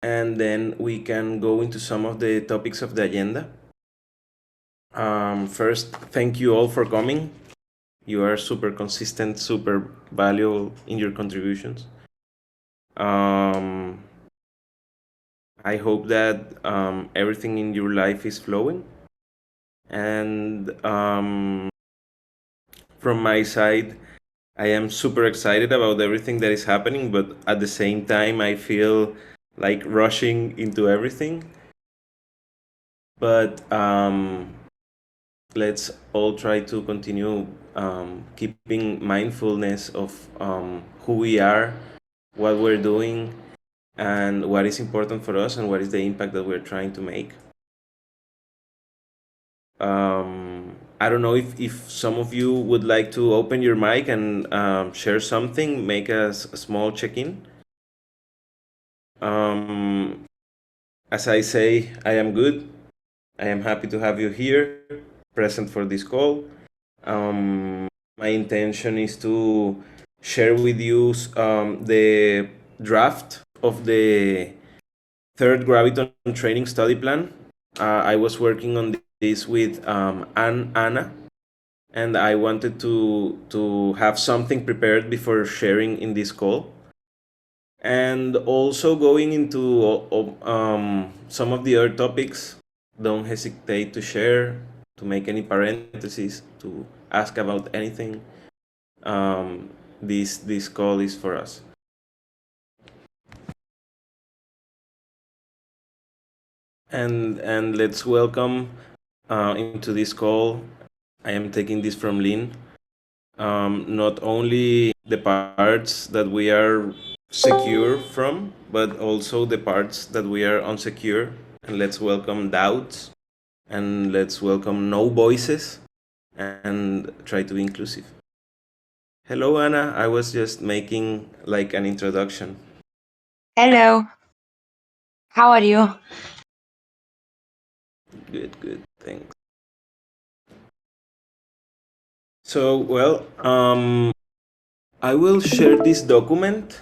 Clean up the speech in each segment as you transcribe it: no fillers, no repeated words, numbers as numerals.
and then we can go into some of the topics of the agenda. First, thank you all for coming. You are super consistent, super valuable in your contributions. I hope that everything in your life is flowing. And from my side, I am super excited about everything that is happening, but at the same time, I feel like rushing into everything. But let's all try to continue keeping mindfulness of who we are, what we're doing, and what is important for us, and what is the impact that we're trying to make. I don't know if some of you would like to open your mic and share something, make a small check-in. As I say, I am good. I am happy to have you here, present for this call. My intention is to share with you the draft of the third Graviton Training study plan. I was working on this with Anna, and I wanted to have something prepared before sharing in this call. And also going into some of the other topics, don't hesitate to share, to make any parentheses, to ask about anything. This call is for us. And let's welcome into this call. I am taking this from Lynn. Not only the parts that we are secure from, but also the parts that we are unsecure. And let's welcome doubts, and let's welcome no voices, and try to be inclusive. Hello, Anna. I was just making like an introduction. Hello. How are you? Good. Thanks. So, well, I will share this document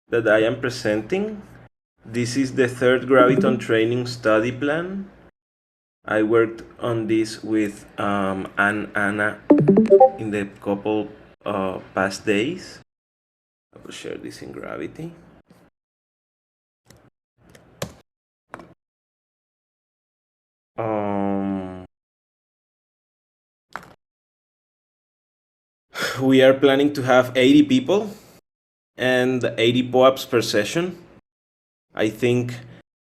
that I am presenting. This is the third Graviton Training study plan. I worked on this with Anna in the couple past days. I will share this in Gravity. We are planning to have 80 people and 80 POAPs per session. I think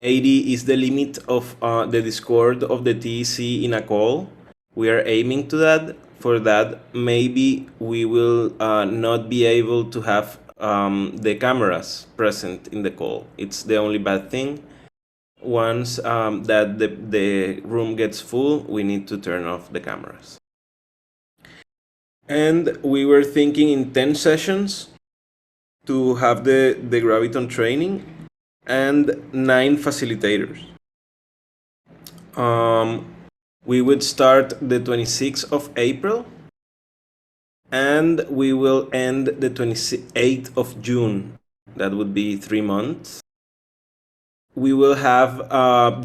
80 is the limit of the Discord of the TEC in a call. We are aiming to that. For that, maybe we will not be able to have the cameras present in the call. It's the only bad thing. Once that the room gets full, we need to turn off the cameras. And we were thinking in 10 sessions to have the Graviton training and 9 facilitators. We would start the 26th of April, and we will end the 28th of June. That would be 3 months. We will have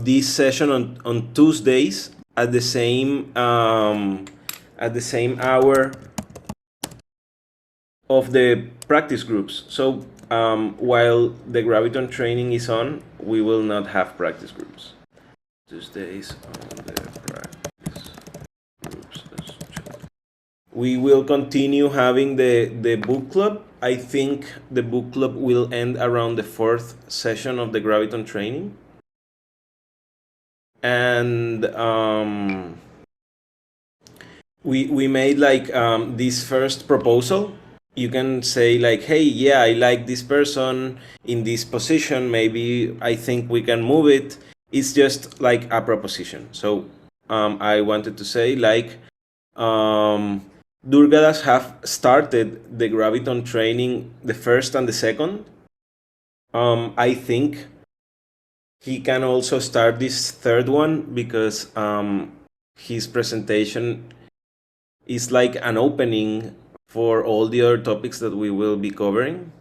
this session on Tuesdays at the same hour of the practice groups. So while the Graviton training is on, we will not have practice groups. Tuesdays on the practice groups. We will continue having the book club. I think the book club will end around the 4th session of the Graviton training. And we made like this first proposal. You can say like, hey, yeah, I like this person in this position. Maybe I think we can move it. It's just like a proposition. So I wanted to say like, Durgadas have started the Graviton training, the first and the second. I think he can also start this third one because his presentation is like an opening for all the other topics that we will be covering.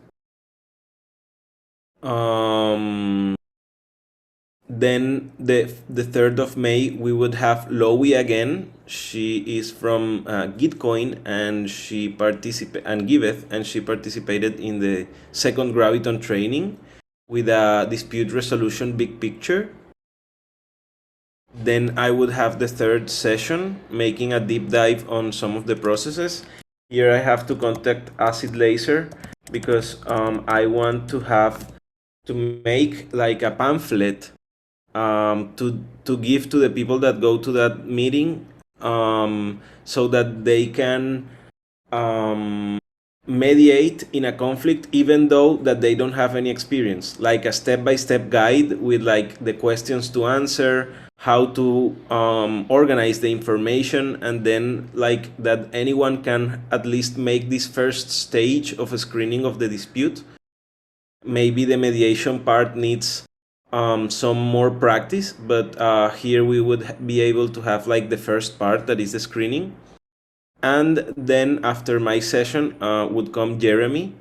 Then the 3rd of May, we would have Lowy again. She is from Gitcoin, and she participated in the second Graviton training with a dispute resolution big picture. Then I would have the 3rd session, making a deep dive on some of the processes. Here I have to contact Acid Laser because I want to make like a pamphlet to give to the people that go to that meeting, so that they can mediate in a conflict even though that they don't have any experience, like a step-by-step guide with like the questions to answer, how to organize the information, and then like that anyone can at least make this first stage of a screening of the dispute. Maybe the mediation part needs some more practice, but here we would be able to have like the first part, that is the screening. And then after my session would come Jeremy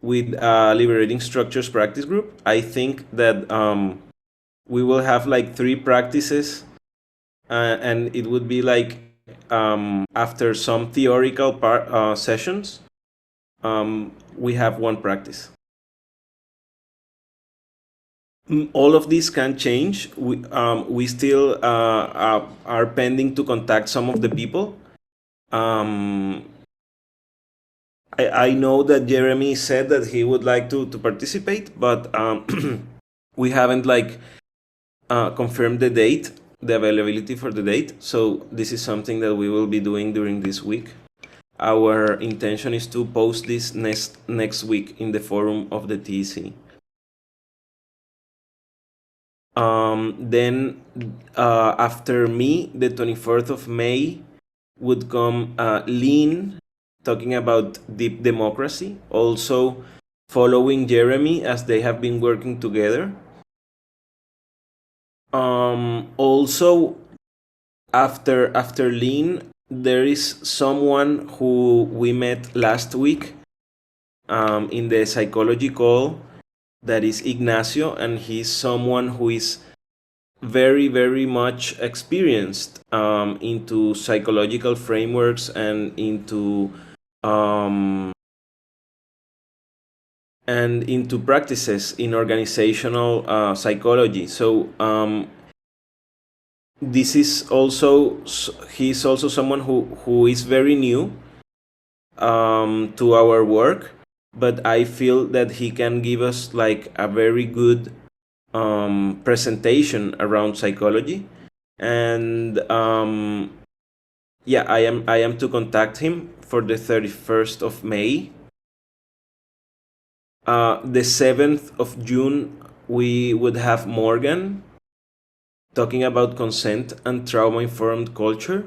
with Liberating Structures practice group. I think that we will have like 3 practices, and it would be like after some theoretical sessions, we have 1 practice. All of these can change. We still are pending to contact some of the people. I know that Jeremy said that he would like to participate, but we haven't like confirmed the date, the availability for the date. So this is something that we will be doing during this week. Our intention is to post this next week in the forum of the TEC. Then after me, the 24th of May, would come Lean, talking about deep democracy, also following Jeremy as they have been working together. Also, after Lean, there is someone who we met last week in the psychology call, that is Ignacio, and he's someone who is very, very much experienced into psychological frameworks and into practices in organizational psychology. So this is also, he's also someone who is very new to our work, but I feel that he can give us like a very good presentation around psychology. And yeah, I am to contact him for the 31st of May. The 7th of June, we would have Morgan talking about consent and trauma-informed culture.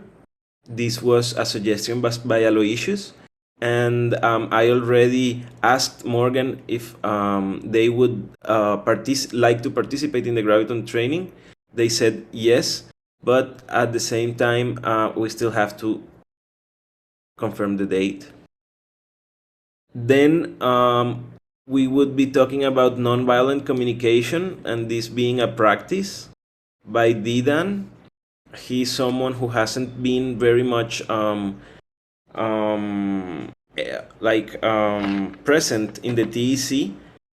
This was a suggestion by Aloysius, and I already asked Morgan if they would like to participate in the Graviton training. They said yes, but at the same time, we still have to confirm the date. Then we would be talking about nonviolent communication, and this being a practice by Didan. He's someone who hasn't been very much present in the TEC,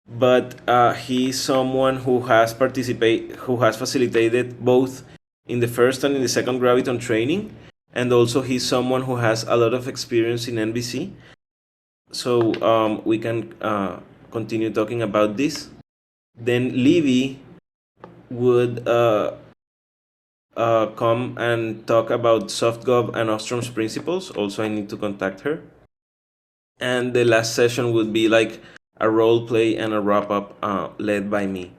but he's someone who has facilitated both in the first and in the second Graviton training, and also he's someone who has a lot of experience in NVC. So we can continue talking about this. Then Livy would come and talk about SoftGov and Ostrom's principles. Also, I need to contact her. And the last session would be like a role play and a wrap-up led by me.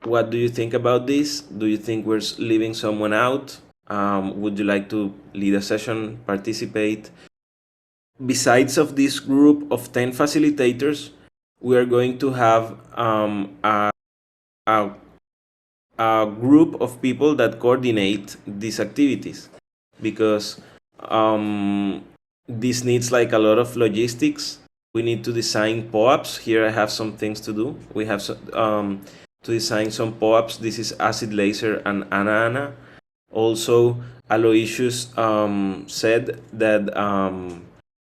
What do you think about this? Do you think we're leaving someone out? Would you like to lead a session, participate? Besides of this group of 10 facilitators, we are going to have a group of people that coordinate these activities, because this needs like a lot of logistics. We need to design POAPs. Here I have some things to do. We have to to design some pop-ups. This is Acid Laser and Ana. Also, Aloysius said that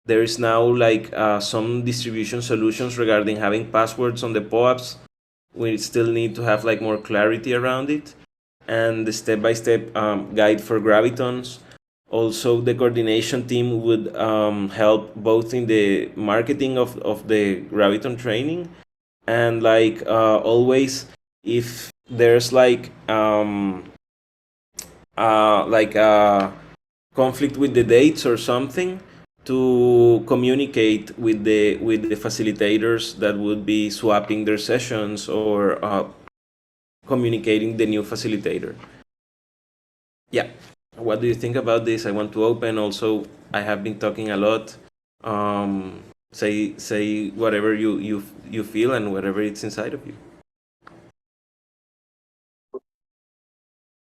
there is now like some distribution solutions regarding having passwords on the pop-ups. We still need to have like more clarity around it, and the step-by-step guide for Gravitons. Also, the coordination team would help both in the marketing of the Graviton training, and like always, if there's like a conflict with the dates or something, to communicate with the facilitators that would be swapping their sessions or communicating the new facilitator. Yeah, what do you think about this? I want to open. Also, I have been talking a lot. Say whatever you feel and whatever it's inside of you.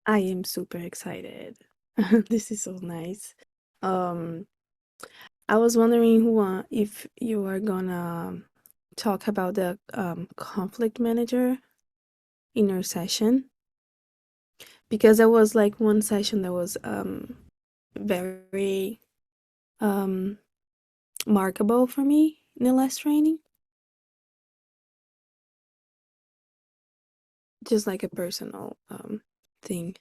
I am super excited. This is so nice. I was wondering, Juan, if you are gonna talk about the conflict manager in your session, because there was like one session that was very markable for me in the last training. Just like a personal thing.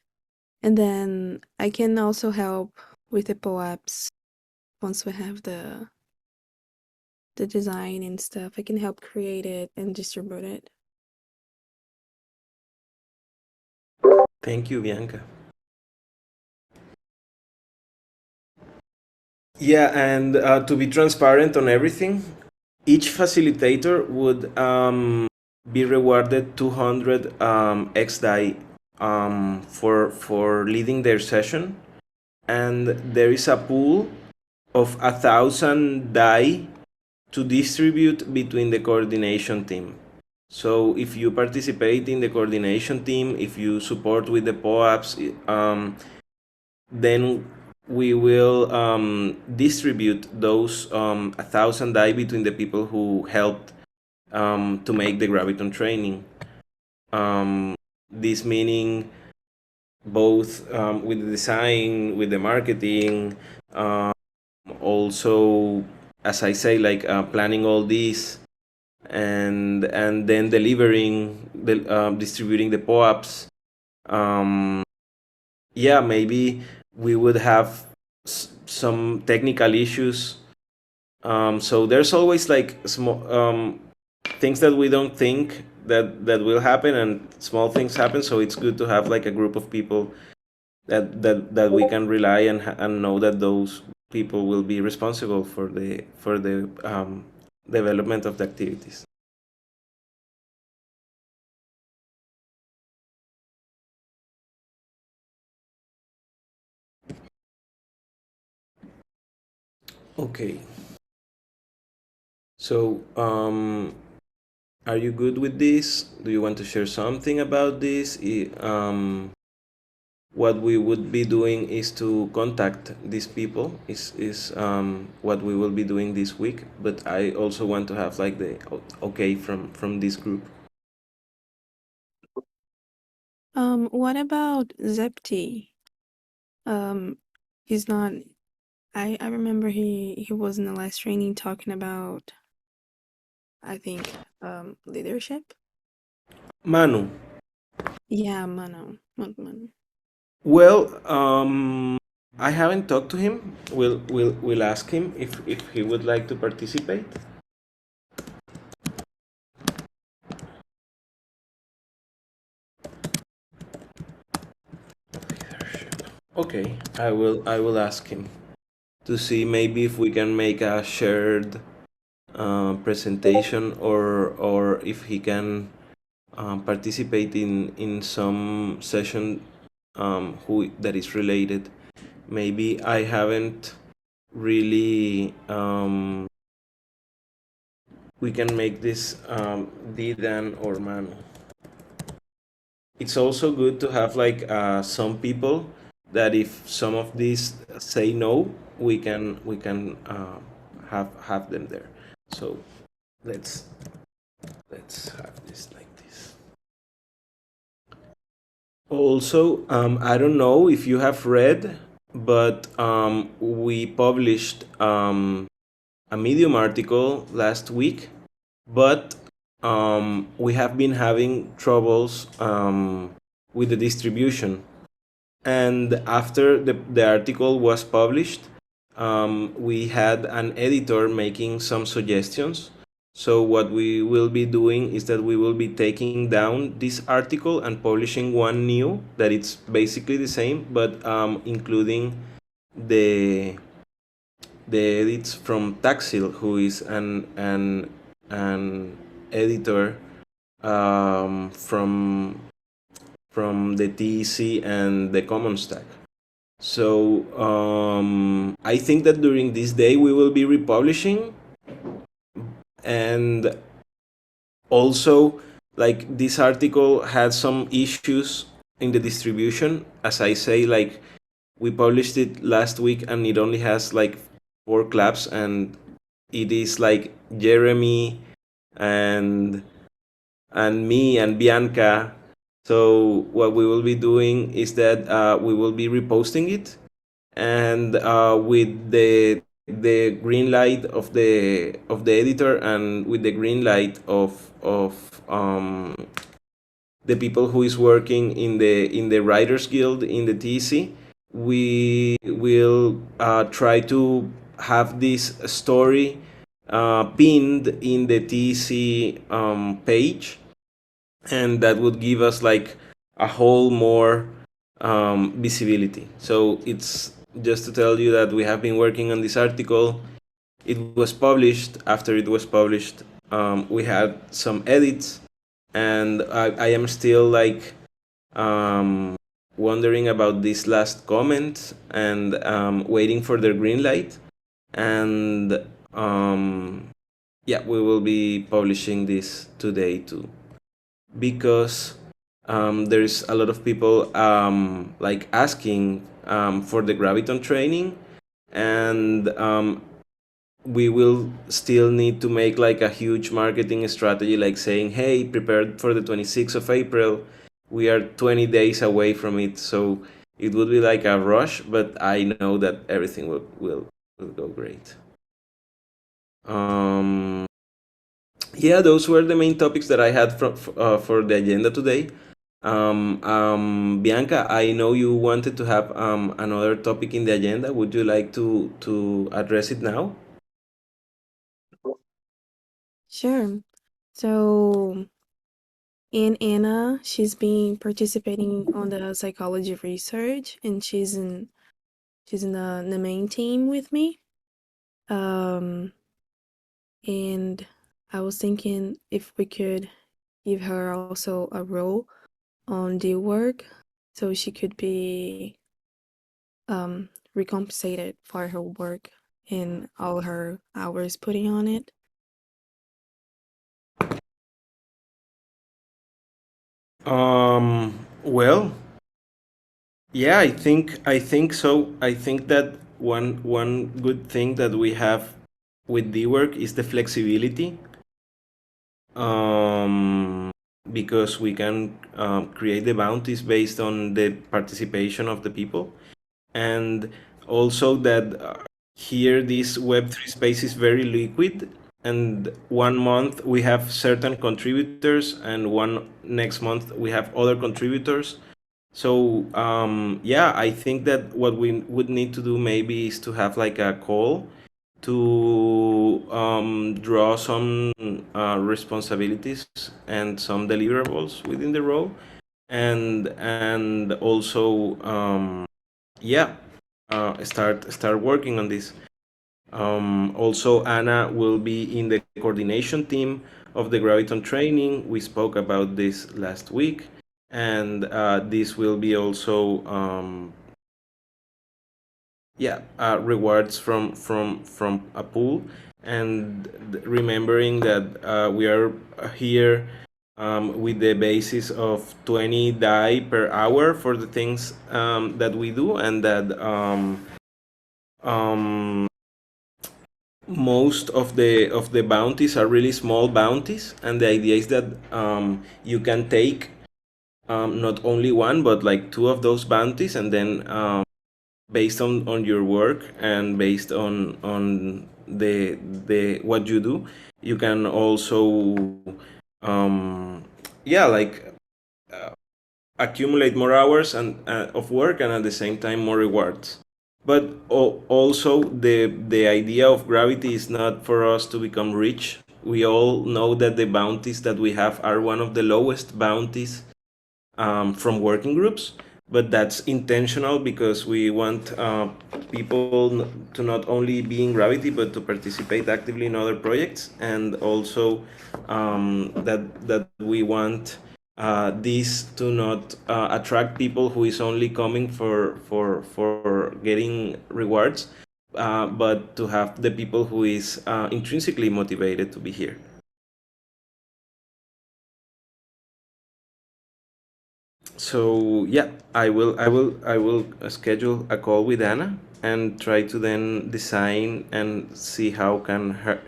And then I can also help with the POAPs once we have the design and stuff. I can help create it and distribute it. Thank you, Bianca. Yeah, and to be transparent on everything, each facilitator would be rewarded 200 XDAI for leading their session, and there is a pool of 1,000 DAI to distribute between the coordination team. So if you participate in the coordination team, if you support with the POAPs, then we will distribute those 1,000 DAI between the people who helped to make the Graviton training. This meaning both with the design, with the marketing, also, as I say, like planning all this, and then delivering, distributing the POAPs. Yeah, maybe we would have some technical issues. So there's always like small things that we don't think that will happen, and small things happen. So it's good to have like a group of people that we can rely and know that those people will be responsible for the development of the activities. Okay. So, are you good with this? Do you want to share something about this? What we would be doing is to contact these people. Is what we will be doing this week. But I also want to have like the okay from this group. What about Zepti? He's not. I remember he was in the last training talking about, I think, leadership. Manu. Yeah, Manu. Well, I haven't talked to him. We'll ask him if he would like to participate. Okay, I will ask him to see maybe if we can make a shared presentation, or if he can participate in some session who that is related. Maybe I haven't really. We can make this Didan or Manu. It's also good to have like some people that if some of these say no, we can have them there. So let's have this like this. Also, I don't know if you have read, but we published a Medium article last week, but we have been having troubles with the distribution. And after the article was published, we had an editor making some suggestions. So what we will be doing is that we will be taking down this article and publishing one new that it's basically the same, but including the edits from Taxil, who is an editor from the TEC and the Common Stack. So I think that during this day we will be republishing, and also like this article had some issues in the distribution. As I say, like we published it last week and it only has like 4 claps, and it is like Jeremy and me and Bianca. So what we will be doing is that we will be reposting it, and with the green light of the editor and with the green light of the people who is working in the Writers Guild in the TC, we will try to have this story pinned in the TC page, and that would give us like a whole more visibility. So it's just to tell you that we have been working on this article. It was published. After it was published, we had some edits, and I am still like wondering about this last comment and waiting for their green light. And yeah, we will be publishing this today too, because there's a lot of people like asking for the Graviton training, and we will still need to make like a huge marketing strategy, like saying, hey, prepare for the 26th of April. We are 20 days away from it, so it would be like a rush, but I know that everything will go great. Yeah, those were the main topics that I had for the agenda today. Bianca, I know you wanted to have another topic in the agenda. Would you like to address it now? Sure. So, Anna, she's been participating on the psychology research, and she's in the main team with me. And I was thinking if we could give her also a role on Dwork, so she could be recompensated for her work and all her hours putting on it. Well, yeah, I think so. I think that one good thing that we have with Dwork is the flexibility. Because we can create the bounties based on the participation of the people, and also that here this Web3 space is very liquid, and one month we have certain contributors and one next month we have other contributors. So yeah, I think that what we would need to do maybe is to have like a call to draw some responsibilities and some deliverables within the role, and also yeah, start working on this. Also, Anna will be in the coordination team of the Graviton training. We spoke about this last week, and this will be also rewards from a pool, and remembering that we are here with the basis of 20 DAI per hour for the things that we do, and that most of the bounties are really small bounties, and the idea is that you can take not only one but like two of those bounties, and then based on your work and based on the what you do, you can also yeah, like accumulate more hours and of work, and at the same time more rewards. But also the idea of Gravity is not for us to become rich. We all know that the bounties that we have are one of the lowest bounties from working groups, but that's intentional because we want people to not only be in Gravity but to participate actively in other projects, and also that we want this to not attract people who is only coming for getting rewards, but to have the people who is intrinsically motivated to be here. So yeah, I will schedule a call with Anna and try to then design and see how can her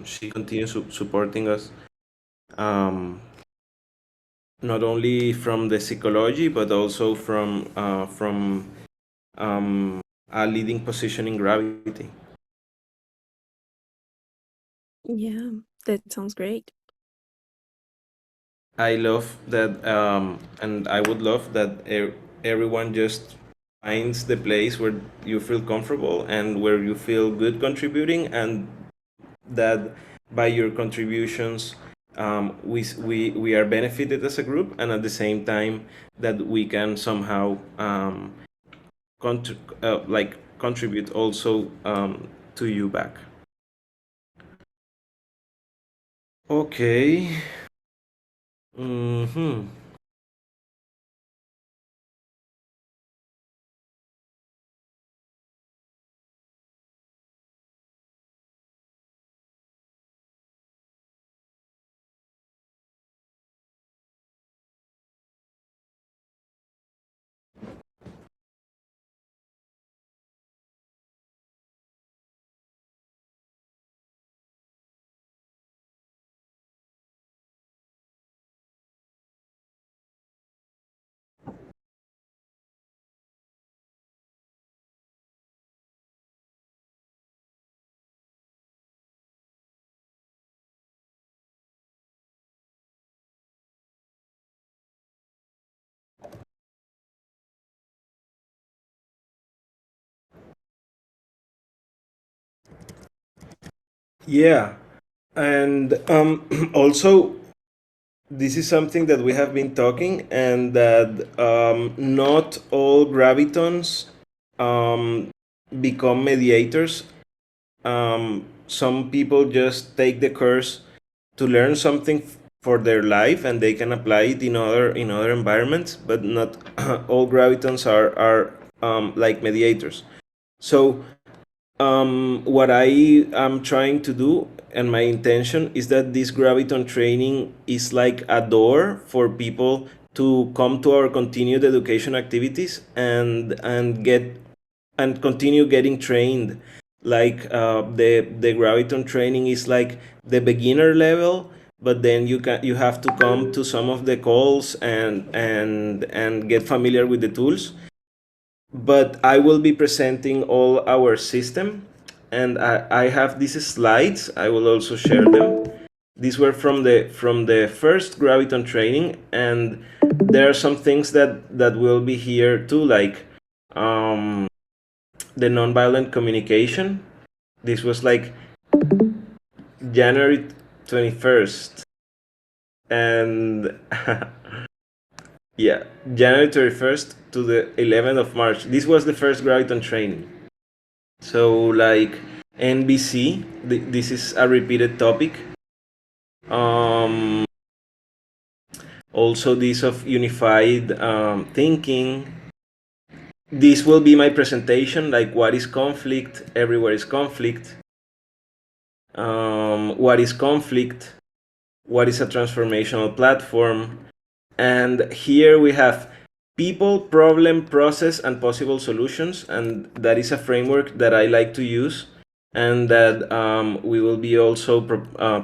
she continue supporting us, um, not only from the psychology but also from a leading position in Gravity. Yeah, that sounds great. I love that, and I would love that everyone just finds the place where you feel comfortable and where you feel good contributing, and that by your contributions, we are benefited as a group, and at the same time that we can somehow contribute also to you back. Okay. Mm-hmm. Yeah, and also this is something that we have been talking, and that not all Gravitons become mediators. Some people just take the course to learn something for their life, and they can apply it in other environments. But not all Gravitons are like mediators. So what I am trying to do, and my intention is that this Graviton training is like a door for people to come to our continued education activities and get and continue getting trained. Like the Graviton training is like the beginner level, but then you have to come to some of the calls and get familiar with the tools. But I will be presenting all our system, and I have these slides. I will also share them. These were from the first Graviton training, and there are some things that will be here too, like the nonviolent communication. This was like January 21st, and yeah, January 31st to the 11th of March. This was the first Graviton training. So like NBC, this is a repeated topic. Um, Also this of unified thinking. This will be my presentation, like what is conflict, everywhere is conflict. What is conflict? What is a transformational platform? And here we have people, problem, process, and possible solutions. And that is a framework that I like to use, and that we will be also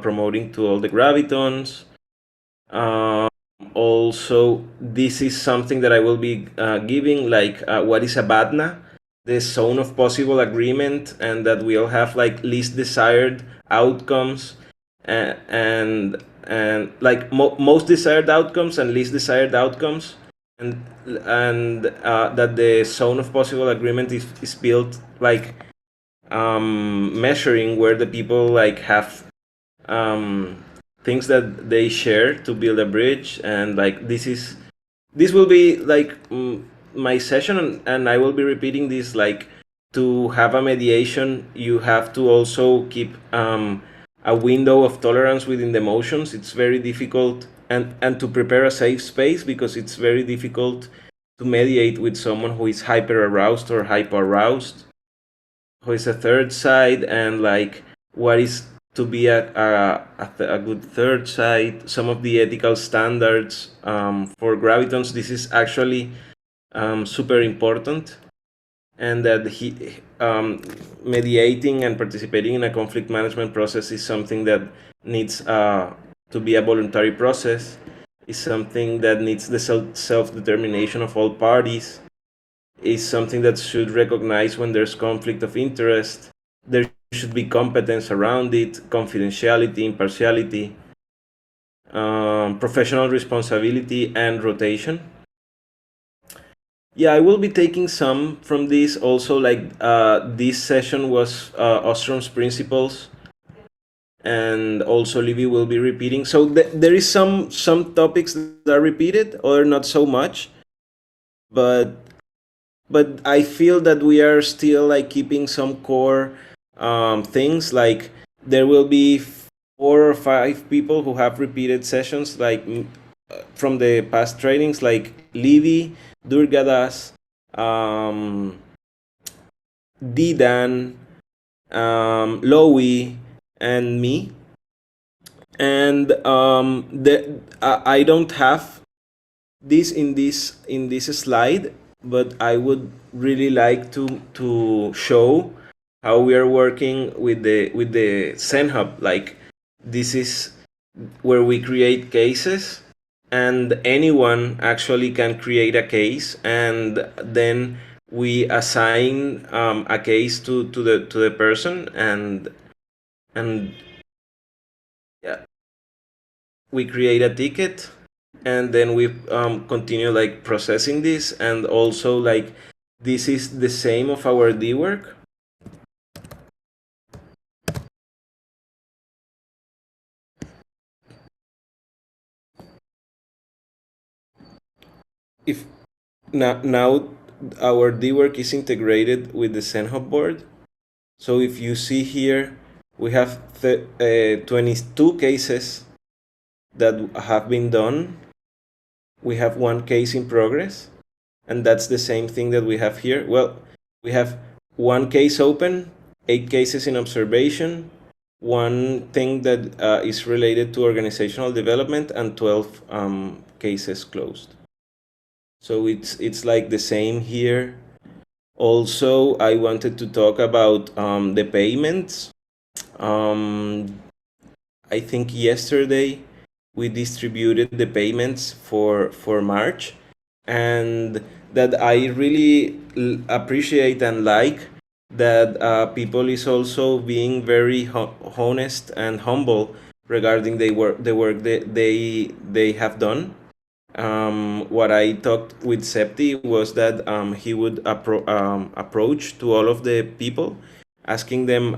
promoting to all the Gravitons. Also, this is something that I will be giving, like what is a BADNA, the zone of possible agreement, and that we'll have like least desired outcomes, and like most desired outcomes and least desired outcomes, and that the zone of possible agreement is built like measuring where the people like have things that they share to build a bridge, and like this will be like my session, and I will be repeating this. Like, to have a mediation, you have to also keep a window of tolerance within the emotions. It's very difficult, and to prepare a safe space, because it's very difficult to mediate with someone who is hyper aroused or hyper aroused, who is a third side, and like what is to be a good third side, some of the ethical standards for Gravitons. This is actually super important, and that mediating and participating in a conflict management process is something that needs to be a voluntary process, is something that needs the self-determination of all parties, is something that should recognize when there's conflict of interest. There should be competence around it, confidentiality, impartiality, professional responsibility, and rotation. Yeah, I will be taking some from this also. Like this session was Ostrom's principles, and also Livy will be repeating. So there is some topics that are repeated, or not so much, but I feel that we are still like keeping some core things. Like, there will be 4 or 5 people who have repeated sessions, like from the past trainings, like Livy, Durgadas, Didan, Lowy, and me. And I don't have this in this slide, but I would really like to show how we are working with the Zen Hub. Like, this is where we create cases, and anyone actually can create a case, and then we assign a case to the person, and yeah, we create a ticket, and then we continue like processing this. And also, like, this is the same of our Dwork. If now our Dwork is integrated with the ZenHub board. So if you see here, we have 22 cases that have been done. We have 1 case in progress, and that's the same thing that we have here. Well, we have 1 case open, 8 cases in observation, 1 thing that is related to organizational development, and 12 cases closed. So it's like the same here. Also, I wanted to talk about the payments. I think yesterday we distributed the payments for March, and that I really appreciate and like that people is also being very honest and humble regarding the work that they have done. What I talked with Septi was that he would approach to all of the people, asking them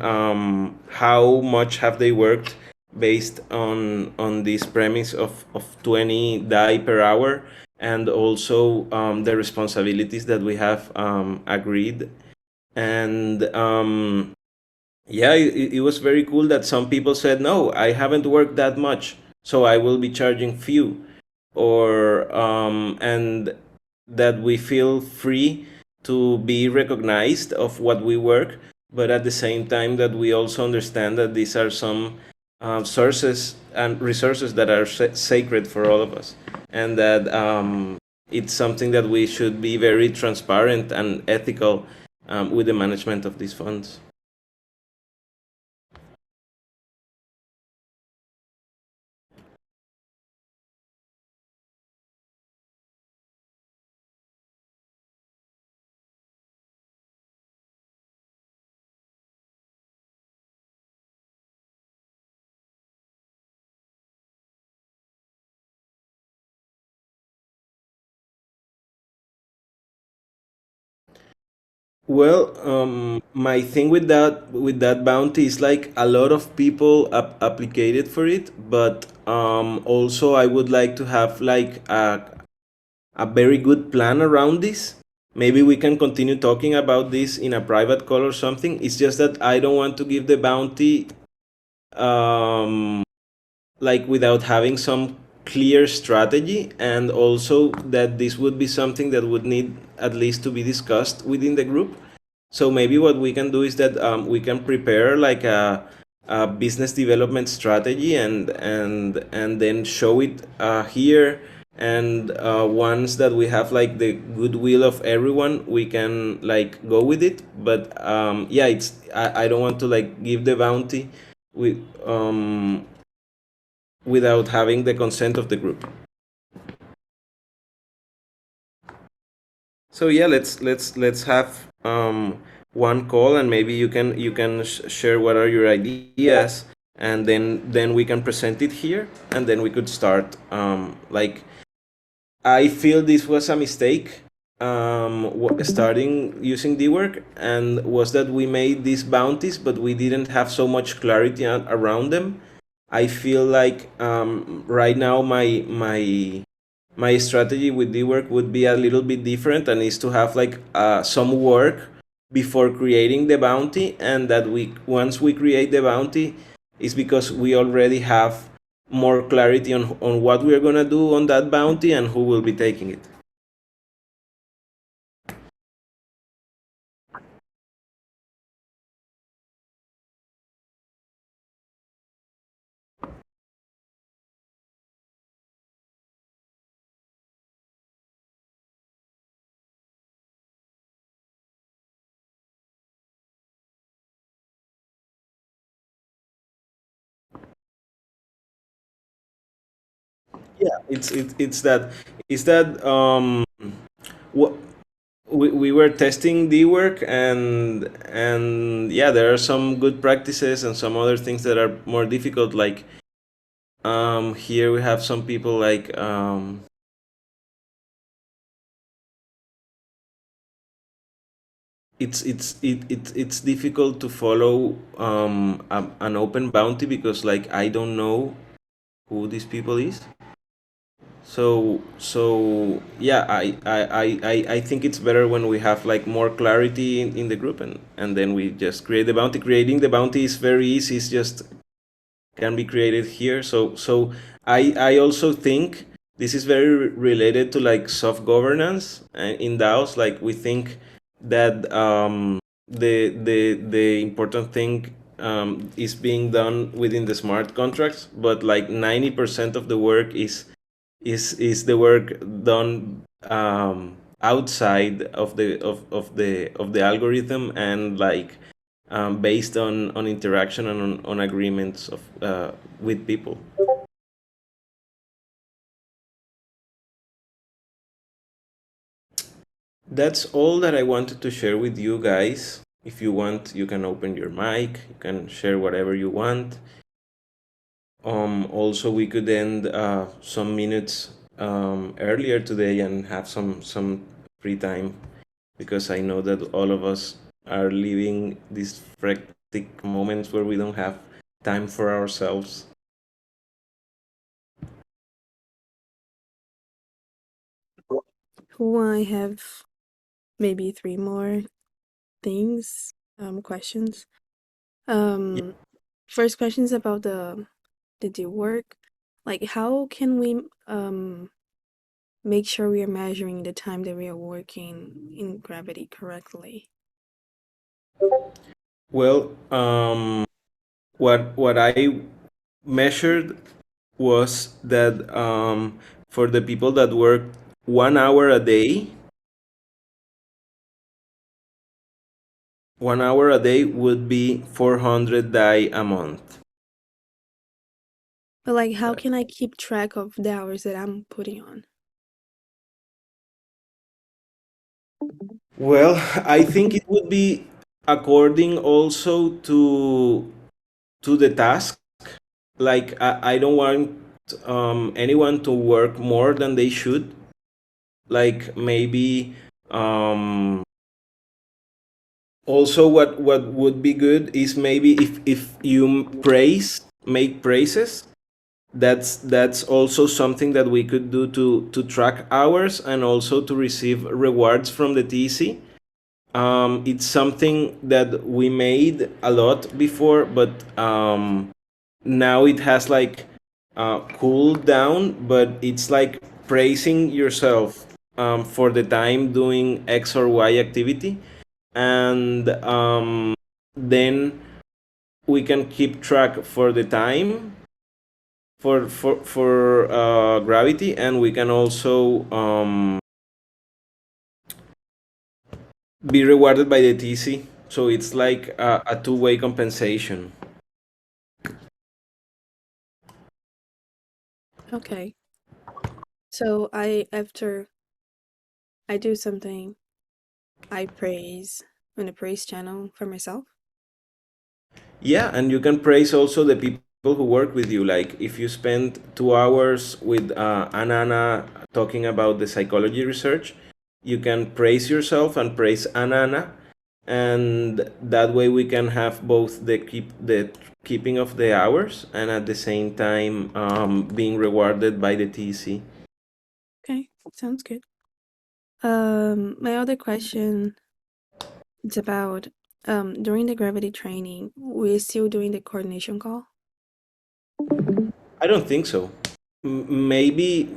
how much have they worked based on this premise of 20 DAI per hour, and also the responsibilities that we have agreed. And yeah, it was very cool that some people said, no, I haven't worked that much, so I will be charging few, or and that we feel free to be recognized of what we work, but at the same time that we also understand that these are some sources and resources that are sacred for all of us, and that it's something that we should be very transparent and ethical with the management of these funds. Well, my thing with that bounty is like a lot of people applicated for it, but also I would like to have like a very good plan around this. Maybe we can continue talking about this in a private call or something. It's just that I don't want to give the bounty like without having some clear strategy, and also that this would be something that would need at least to be discussed within the group. So maybe what we can do is that we can prepare like a business development strategy, and then show it here. And once that we have like the goodwill of everyone, we can like go with it. But yeah, I don't want to like give the bounty with without having the consent of the group. So yeah, let's have one call, and maybe you can share what are your ideas, and then we can present it here, and then we could start. Like I feel this was a mistake starting using Dwork, and was that we made these bounties, but we didn't have so much clarity around them. I feel like right now my strategy with Dwork would be a little bit different, and is to have like some work before creating the bounty, and that we once we create the bounty is because we already have more clarity on what we're gonna do on that bounty and who will be taking it. Yeah, it's that what we were testing the work, and yeah, there are some good practices and some other things that are more difficult. Like here we have some people like it's difficult to follow an open bounty, because like I don't know who these people is. So yeah, I think it's better when we have like more clarity in the group, and then we just create the bounty. Creating the bounty is very easy. It's just can be created here. So I also think this is very related to like soft governance in DAOs. Like we think that the important thing is being done within the smart contracts, but like 90% of the work is the work done outside of the algorithm, and like based on interaction and on agreements of with people. That's all that I wanted to share with you guys. If you want, you can open your mic, you can share whatever you want. Also, we could end some minutes earlier today and have some free time, because I know that all of us are living these frantic moments where we don't have time for ourselves. Who I have maybe three more things, questions. First question is about the Dwork. Like, how can we make sure we are measuring the time that we are working in Gravity correctly? Well, what I measured was that for the people that work 1 hour a day, 1 hour a day would be 400 DAI a month. But like, how can I keep track of the hours that I'm putting on? Well, I think it would be according also to the task. Like I don't want anyone to work more than they should. Like maybe Also, what would be good is maybe if you make praises. That's also something that we could do to track hours and also to receive rewards from the TC. It's something that we made a lot before, but now it has like cooled down, but it's like praising yourself for the time doing X or Y activity, and then we can keep track for the time for gravity, and we can also be rewarded by the TC. So it's like a two-way compensation. Okay. So after I do something, I praise on a praise channel for myself. Yeah, and you can praise also the people who work with you. Like if you spend 2 hours with Anana talking about the psychology research, you can praise yourself and praise Anana, and that way we can have both the keeping of the hours and at the same time being rewarded by the TC. Okay, sounds good. My other question is about during the gravity training, we're still doing the coordination call. I don't think so. Maybe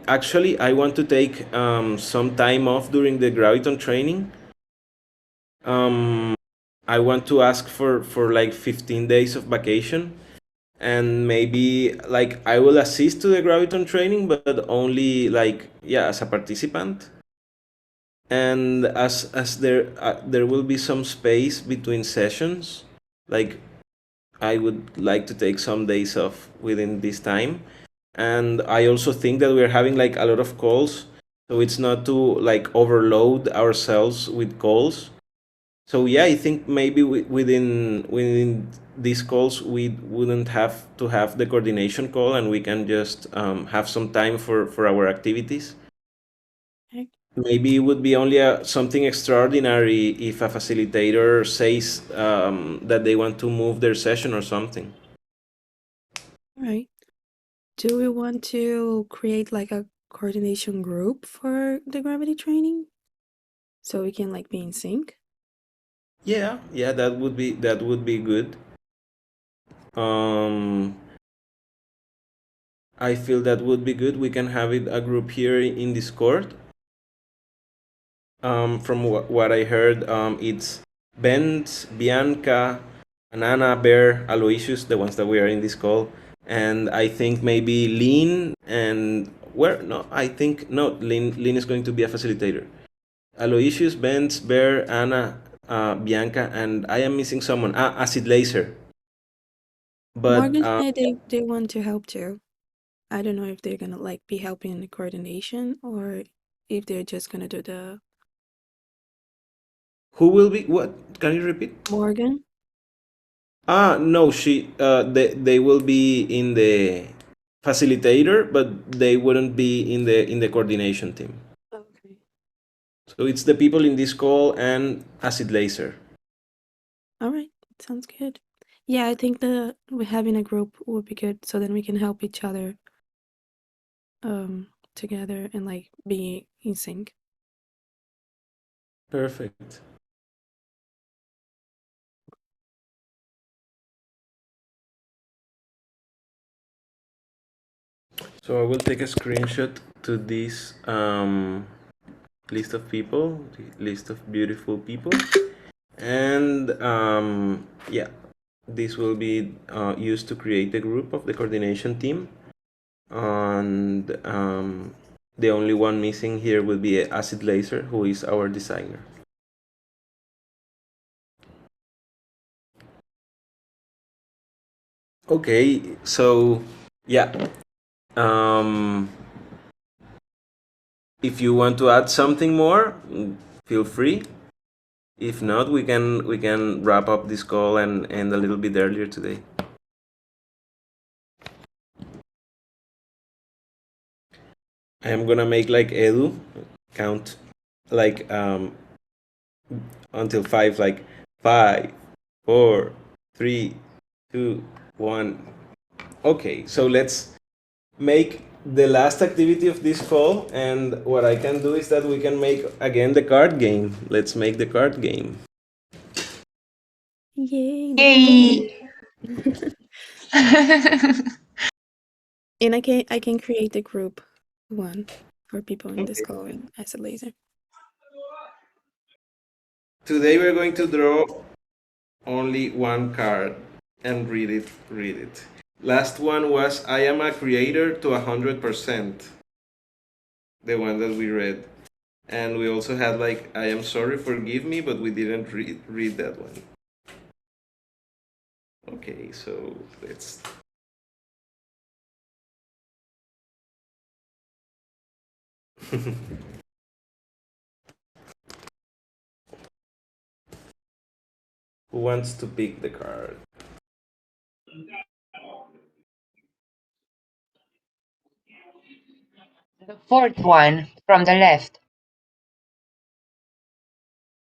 actually I want to take some time off during the Graviton training. I want to ask for like 15 days of vacation, and maybe like I will assist to the Graviton training, but only like, yeah, as a participant. And as there will be some space between sessions, like I would like to take some days off within this time. And I also think that we're having like a lot of calls, so it's not to like overload ourselves with calls. So yeah, I think maybe within these calls we wouldn't have to have the coordination call, and we can just have some time for our activities. Okay. Maybe it would be only something extraordinary if a facilitator says that they want to move their session or something. All right. Do we want to create like a coordination group for the gravity training so we can like be in sync? Yeah, that would be good. Um, I feel that would be good. We can have it a group here in Discord. From what I heard, it's Benz, Bianca, Anana, Bear, Aloysius, the ones that we are in this call, and I think maybe Lean and where no, I think no, Lean is going to be a facilitator. Aloysius, Benz, Bear, Anna, Bianca, and I am missing someone. Acid Laser. But Morgan said they want to help too. I don't know if they're gonna like be helping in the coordination or if they're just gonna do the who will be what? Can you repeat? Morgan. No, they will be in the facilitator, but they wouldn't be in the coordination team. Okay. So it's the people in this call and Acid Laser. All right. Sounds good. Yeah, I think the we having a group would be good so then we can help each other together and like be in sync. Perfect. So I will take a screenshot to this list of people, list of beautiful people, and yeah, this will be used to create the group of the coordination team. And the only one missing here will be Acid Laser, who is our designer. Okay, so yeah, if you want to add something more, feel free. If not, we can wrap up this call and end a little bit earlier today. I am gonna make like Edu count like until 5, like 5, 4, 3, 2, 1. Okay, so let's make the last activity of this call, and what I can do is that we can make again the card game. Let's make the card game. Yay! Yay! And I can create a group one for people in this Okay. call as a laser. Today we're going to draw only one card and read it. Last one was I am a creator to 100%. The one that we read. And we also had like I am sorry, forgive me, but we didn't read that one. Okay, so let's who wants to pick the card? The fourth one from the left.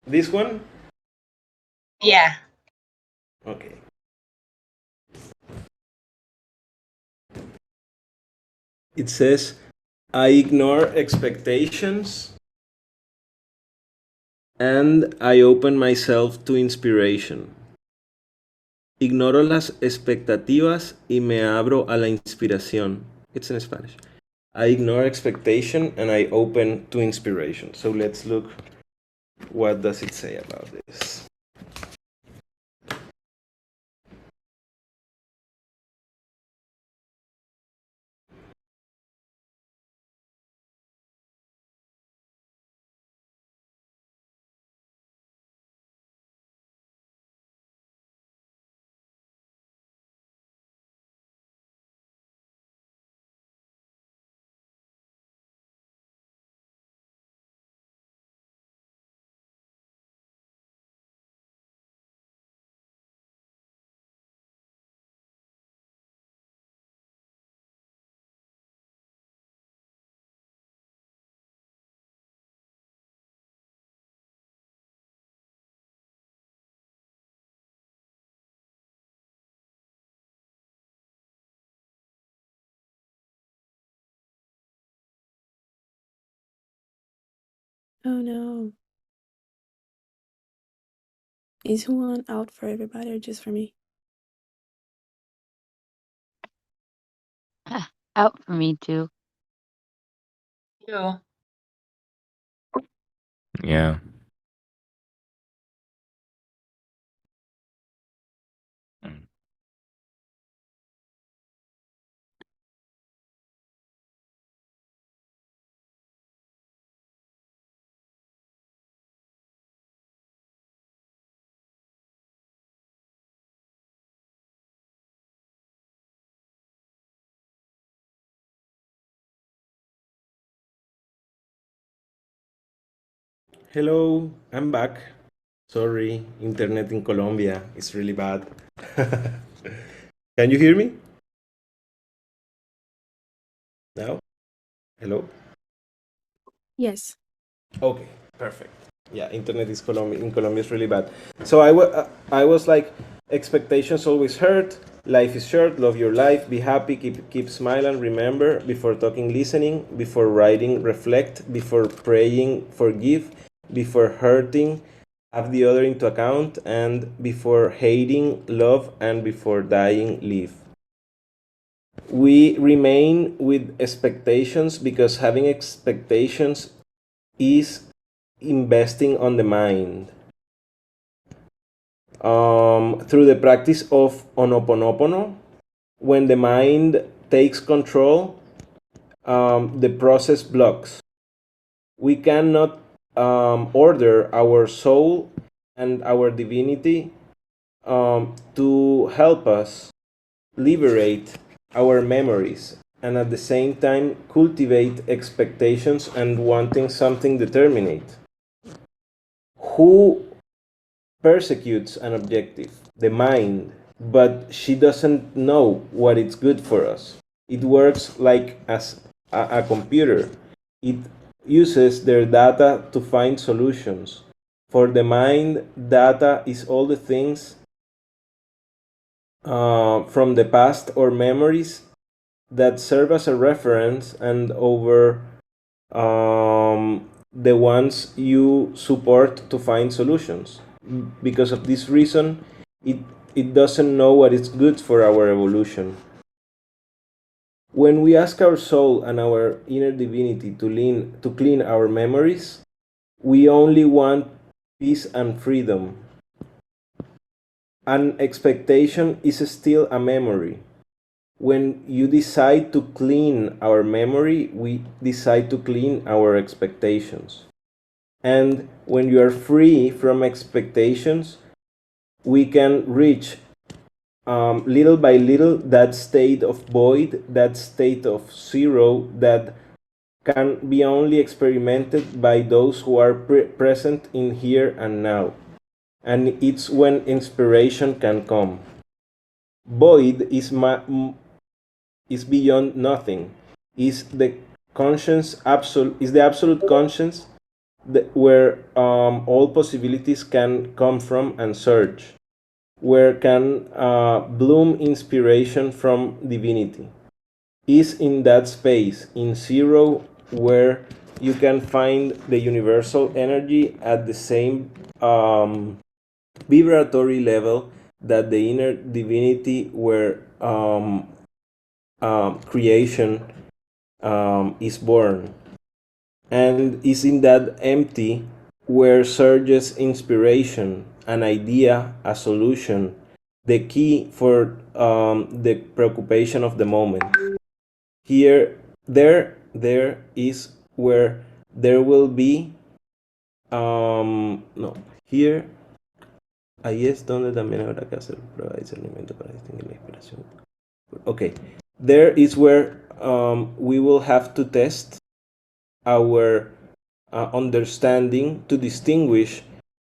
This one? Yeah. Okay. It says, I ignore expectations and I open myself to inspiration. Ignoro las expectativas y me abro a la inspiración. It's in Spanish. I ignore expectation and I open to inspiration. So let's look what does it say about this. Oh no. Is Juan out for everybody or just for me? Out for me too. You. Yeah. Mm. Hello, I'm back. Sorry, internet in Colombia is really bad. Can you hear me? Now? Hello? Yes. Okay, perfect. Yeah, internet is in Colombia is really bad. So I was like, expectations always hurt. Life is short. Love your life. Be happy. Keep smiling. Remember, before talking, listening. Before writing, reflect. Before praying, forgive. Before hurting, have the other into account. And before hating, love. And before dying, live. We remain with expectations because having expectations is investing on the mind. Through the practice of Ho'oponopono, when the mind takes control, the process blocks. We cannot order our soul and our divinity to help us liberate our memories and at the same time cultivate expectations and wanting something determinate. Who persecutes an objective? The mind, but she doesn't know what it's good for us. It works like as a computer. It uses their data to find solutions For the mind, data is all the things from the past or memories that serve as a reference, and over the ones you support to find solutions. Because of this reason, it doesn't know what is good for our evolution. When we ask our soul and our inner divinity to clean our memories, we only want peace and freedom. An expectation is still a memory. When you decide to clean our memory, we decide to clean our expectations. And when you are free from expectations, we can reach little by little that state of void, that state of zero that can be only experimented by those who are present in here and now. And it's when inspiration can come. Void is beyond nothing. Is the conscience is the absolute conscience where all possibilities can come from and surge, where can bloom inspiration from divinity. Is in that space, in zero, where you can find the universal energy at the same vibratory level that the inner divinity where creation is born, and is in that empty where surges inspiration, an idea, a solution, the key for the preoccupation of the moment. Here, there is where there will be no, here, ahí es donde también habrá que hacer prueba de discernimiento para distinguir la inspiración. Okay, there is where we will have to test our understanding to distinguish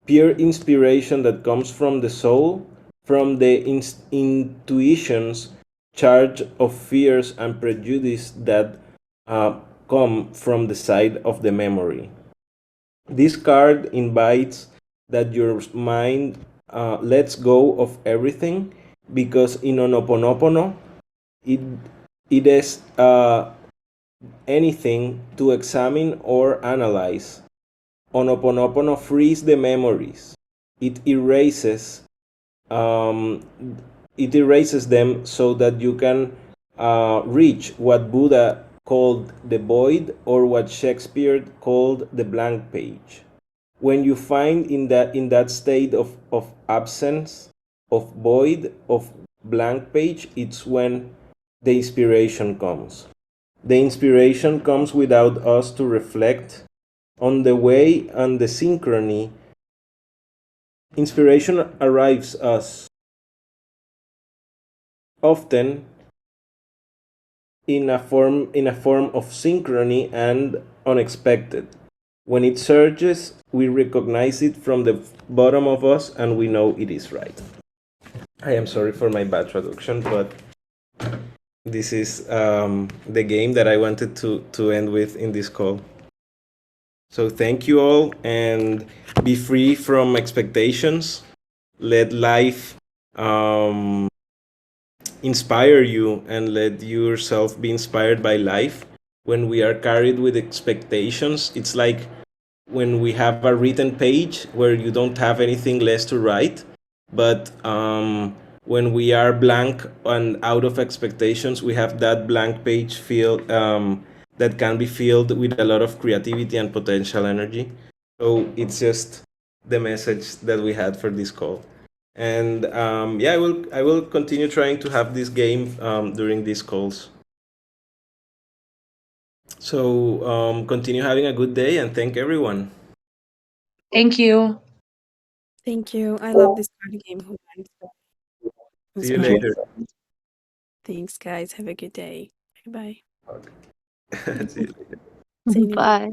pure inspiration that comes from the soul from the intuitions charged of fears and prejudice that come from the side of the memory. This card invites that your mind lets go of everything, because in Ho'oponopono, it is anything to examine or analyze. Ho'oponopono frees the memories. It erases them so that you can reach what Buddha called the void, or what Shakespeare called the blank page. When you find in that state of absence, of void, of blank page, it's when the inspiration comes. The inspiration comes without us to reflect on the way and the synchrony. Inspiration arrives us often in a form of synchrony and unexpected. When it surges, we recognize it from the bottom of us and we know it is right. I am sorry for my bad traduction, but this is the game that I wanted to end with in this call. So thank you all, and be free from expectations. Let life inspire you, and let yourself be inspired by life. When we are carried with expectations, it's like when we have a written page where you don't have anything less to write, but when we are blank and out of expectations, we have that blank page filled that can be filled with a lot of creativity and potential energy. So it's just the message that we had for this call. And yeah, I will continue trying to have this game during these calls. So continue having a good day, and thank everyone. Thank you. Thank you. I love this card game. Juan. It was See you fun. later. Thanks, guys. Have a good day. Bye. See you later. See you. Bye.